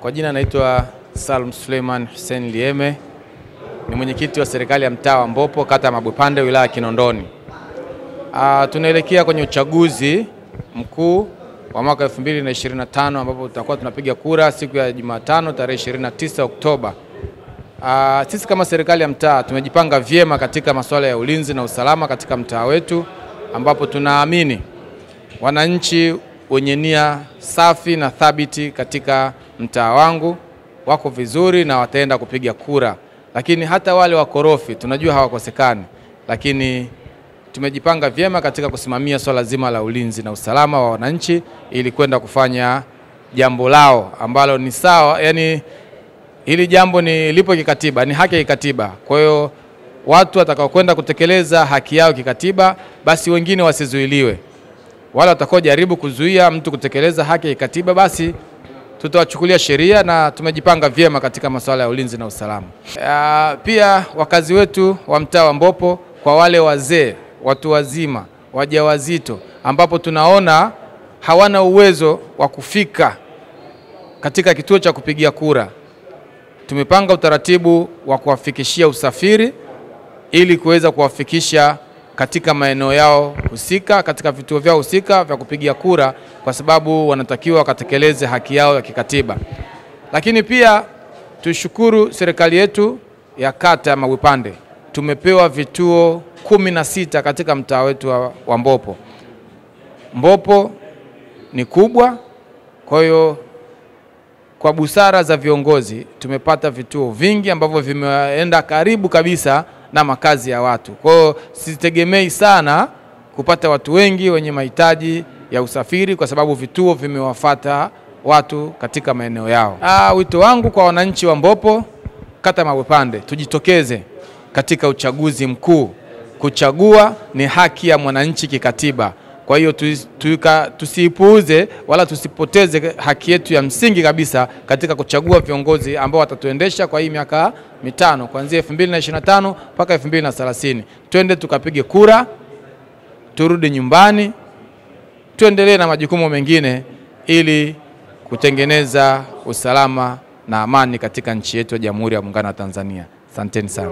Kwa jina naitwa Salum Suleiman Hussein Lieme, ni mwenyekiti wa serikali ya mtaa wa Mbopo, kata ya Mabwepande, wilaya Kinondoni. Tunaelekea kwenye uchaguzi mkuu wa mwaka 2025 ambapo tutakuwa tunapiga kura siku ya Jumatano tarehe 29 Oktoba. Sisi kama serikali ya mtaa tumejipanga vyema katika masuala ya ulinzi na usalama katika mtaa wetu, ambapo tunaamini wananchi wenye nia safi na thabiti katika mtaa wangu wako vizuri na wataenda kupiga kura. Lakini hata wale wakorofi tunajua hawakosekani, lakini tumejipanga vyema katika kusimamia swala zima la ulinzi na usalama wa wananchi ili kwenda kufanya jambo lao ambalo ni sawa. Yani hili jambo ni lipo kikatiba, ni haki ya kikatiba. Kwa hiyo watu watakao kwenda kutekeleza haki yao kikatiba, basi wengine wasizuiliwe. Wale watakao jaribu kuzuia mtu kutekeleza haki ya kikatiba, basi tutawachukulia sheria, na tumejipanga vyema katika masuala ya ulinzi na usalama. Pia wakazi wetu wa mtaa wa Mbopo, kwa wale wazee, watu wazima, wajawazito ambapo tunaona hawana uwezo wa kufika katika kituo cha kupigia kura, tumepanga utaratibu wa kuwafikishia usafiri ili kuweza kuwafikisha katika maeneo yao husika, katika vituo vyao husika vya kupigia kura, kwa sababu wanatakiwa wakatekeleze haki yao ya kikatiba. Lakini pia tushukuru serikali yetu ya kata ya Mabwepande, tumepewa vituo 16 katika mtaa wetu wa Mbopo. Mbopo ni kubwa, kwa hiyo kwa busara za viongozi tumepata vituo vingi ambavyo vimeenda karibu kabisa na makazi ya watu. Kwa hiyo sitegemei sana kupata watu wengi wenye mahitaji ya usafiri, kwa sababu vituo vimewafuata watu katika maeneo yao. Wito wangu kwa wananchi wa Mbopo, kata Mabwepande, tujitokeze katika uchaguzi mkuu. Kuchagua ni haki ya mwananchi kikatiba. Kwa hiyo tusipuuze wala tusipoteze haki yetu ya msingi kabisa katika kuchagua viongozi ambao watatuendesha kwa hii miaka mitano kuanzia 2025 mpaka 2030. Twende tukapige kura, turudi nyumbani, tuendelee na majukumu mengine ili kutengeneza usalama na amani katika nchi yetu ya Jamhuri ya Muungano wa Tanzania. Asanteni sana.